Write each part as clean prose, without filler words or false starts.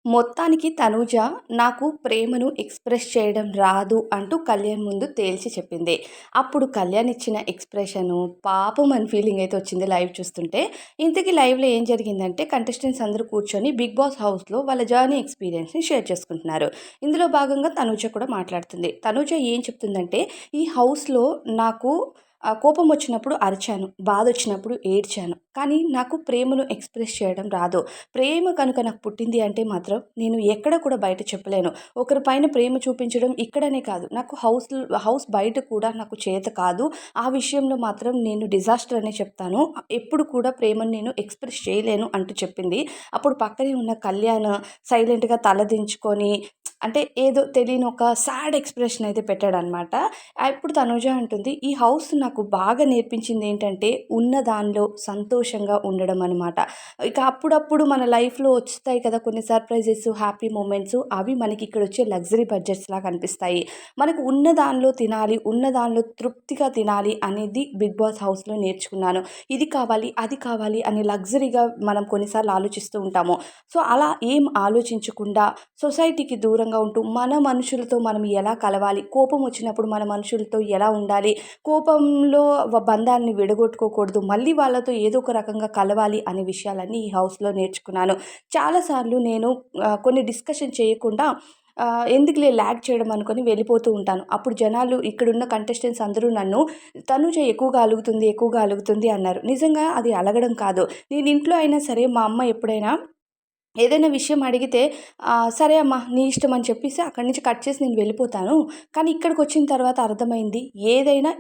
మొత్తానికి తనూజ నాకు ప్రేమను ఎక్స్‌ప్రెస్ చేయడం రాదు అంటూ కళ్యాణ్ ముందు తేల్చి చెప్పింది. అప్పుడు కళ్యాణ్ ఇచ్చిన ఎక్స్‌ప్రెషను పాపం అని ఫీలింగ్ అయితే వచ్చింది లైవ్ చూస్తుంటే. ఇంతకీ లైవ్‌లో ఏం జరిగిందంటే కంటెస్టెంట్స్ అందరూ కూర్చొని 'బిగ్ బాస్' హౌస్‌లో వాళ్ళ జర్నీ ఎక్స్‌పీరియన్స్‌ని షేర్ చేసుకుంటున్నారు. ఇందులో భాగంగా తనూజ కూడా మాట్లాడుతుంది. తనూజ ఏం చెప్తుందంటే, ఈ హౌస్‌లో నాకు కోపం వచ్చినప్పుడు అరిచాను, బాధొచ్చినప్పుడు ఏడ్చాను. కానీ నాకు ప్రేమను ఎక్స్‌ప్రెస్ చేయడం రాదు. ప్రేమ కనుక నాకు పుట్టింది అంటే మాత్రం నేను ఎక్కడ కూడా బయట చెప్పలేను. ఒకరి పైన ప్రేమ చూపించడం ఇక్కడనే కాదు. నాకు హౌస్ బయట కూడా నాకు చేత కాదు. ఆ విషయంలో మాత్రం నేను డిజాస్టర్ అనే చెప్తాను. ఎప్పుడు కూడా ప్రేమను నేను ఎక్స్‌ప్రెస్ చేయలేను అంటూ చెప్పింది. అప్పుడు పక్కనే ఉన్న కళ్యాణ్ సైలెంట్‌గా తలదించుకొని అంటే ఏదో తెలియని ఒక సాడ్ ఎక్స్‌ప్రెషన్ అయితే పెట్టాడనమాట. ఇప్పుడు తనుజ అంటుంది, "ఈ హౌస్ నాకు బాగా నేర్పించింది ఏంటంటే ఉన్న దానిలో సంతోషంగా ఉండడం అనమాట." ఇక అప్పుడప్పుడు మన లైఫ్‌లో వస్తాయి కదా కొన్ని సర్ప్రైజెస్, హ్యాపీ మూమెంట్స్. అవి మనకి ఇక్కడొచ్చే లగ్జరీ బడ్జెట్స్‌లాగా అనిపిస్తాయి. మనకు ఉన్న దానిలో తినాలి, ఉన్న దానిలో తృప్తిగా తినాలి అనేది 'బిగ్ బాస్' హౌస్‌లో నేర్చుకున్నాను. ఇది కావాలి, అది కావాలి అని లగ్జరీగా మనం కొన్నిసార్లు ఆలోచిస్తూ ఉంటాము. సో, అలా ఏం ఆలోచించకుండా సొసైటీకి దూరంగా ఉంటూ మన మనుషులతో మనం ఎలా కలవాలి, కోపం వచ్చినప్పుడు మన మనుషులతో ఎలా ఉండాలి, కోపంలో బంధాన్ని విడగొట్టుకోకూడదు, మళ్ళీ వాళ్ళతో ఏదో ఒక రకంగా కలవాలి అనే విషయాలన్నీ ఈ హౌస్‌లో నేర్చుకున్నాను. చాలా సార్లు నేను కొన్ని డిస్కషన్ చేయకుండా ఎందుకులే లాగ్ చేయడం అనుకోని వెళ్ళిపోతూ ఉంటాను. అప్పుడు జనాలు ఇక్కడున్న కంటెస్టెంట్స్ అందరూ నన్ను "తనూజ ఎక్కువగా అలుగుతుంది, ఎక్కువగా అలుగుతుంది" అన్నారు. నిజంగా అది అలగడం కాదు. నేను ఇంట్లో అయినా సరే మా అమ్మ ఎప్పుడైనా ఏదైనా విషయం అడిగితే సరే అమ్మా నీ ఇష్టం అని చెప్పేసి అక్కడి నుంచి కట్ చేసి నేను వెళ్ళిపోతాను. కానీ ఇక్కడికొచ్చిన తర్వాత అర్థమైంది ఏదైనా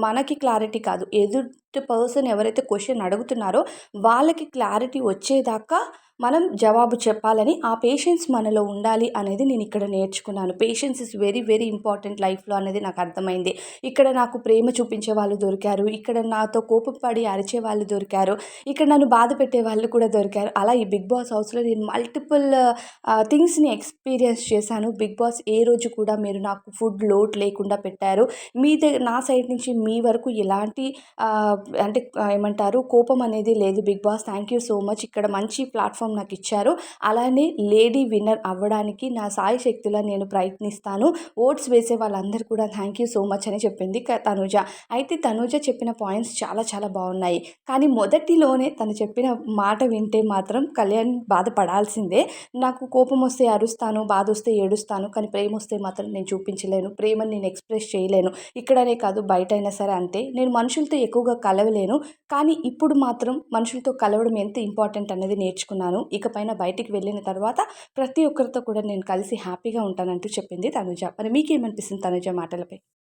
మనకి క్లారిటీ కాదు. ఎదుటి పర్సన్ ఎవరైతే క్వెషన్ అడుగుతున్నారో వాళ్ళకి క్లారిటీ వచ్చేదాకా మనం జవాబు చెప్పాలని, ఆ పేషెన్స్ మనలో ఉండాలి అనేది నేనిక్కడ నేర్చుకున్నాను. Patience is very very important లైఫ్‌లో అనేది నాకు అర్థమైంది. ఇక్కడ నాకు ప్రేమ చూపించే వాళ్ళు దొరికారు. ఇక్కడ నాతో కోపపడి అరిచే వాళ్ళు దొరికారు. ఇక్కడ నన్ను బాధ పెట్టే వాళ్ళు కూడా దొరికారు. అలా ఈ 'బిగ్ బాస్' హౌస్‌లో నేను మల్టిపుల్ థింగ్స్‌ని ఎక్స్‌పీరియన్స్ చేశాను. 'బిగ్ బాస్' ఏ రోజు కూడా మీరు నాకు ఫుడ్ లోటు లేకుండా పెట్టారు. నా సైడ్ నుంచి మీ వరకు ఎలాంటి ఆహ్, అంటే ఏమంటారు కోపం అనేది లేదు 'big boss'. Thank you so much. ఇక్కడ మంచి ప్లాట్‌ఫార్మ్ నాకిచ్చారు. అలానే లేడీ విన్నర్ అవ్వడానికి నా శాయశక్తులా నేను ప్రయత్నిస్తాను. ఓట్స్ వేసే వాళ్ళందరూ కూడా థ్యాంక్ యూ సో మచ్ అని చెప్పింది తనూజ. అయితే తనూజ చెప్పిన పాయింట్స్ చాలా చాలా బావున్నాయి. కానీ మొదటిలోనే తను చెప్పిన మాట వింటే మాత్రం కళ్యాణ్ బాధపడాల్సిందే. నాకు కోపమొస్తే అరుస్తాను, బాధొస్తే ఏడుస్తాను. కానీ ప్రేమొస్తే మాత్రం నేను చూపించలేను. ప్రేమని నేను ఎక్స్‌ప్రెస్ చేయలేను. ఇక్కడనే కాదు బయటైనా సరే అంతే. నేను మనుషులతో ఎక్కువగా కలవలేను. కానీ ఇప్పుడు మాత్రం మనుషులతో కలవడం ఎంత ఇంపార్టెంట్ అనేది నేర్చుకున్నాను. ఇకపైన బయటికి వెళ్ళిన తర్వాత ప్రతి ఒక్కరితో కూడా నేను కలిసి హ్యాపీగా ఉంటానంటూ చెప్పింది తనుజ. మరి మీకేమనిపిస్తుంది తనుజ మాటలపై?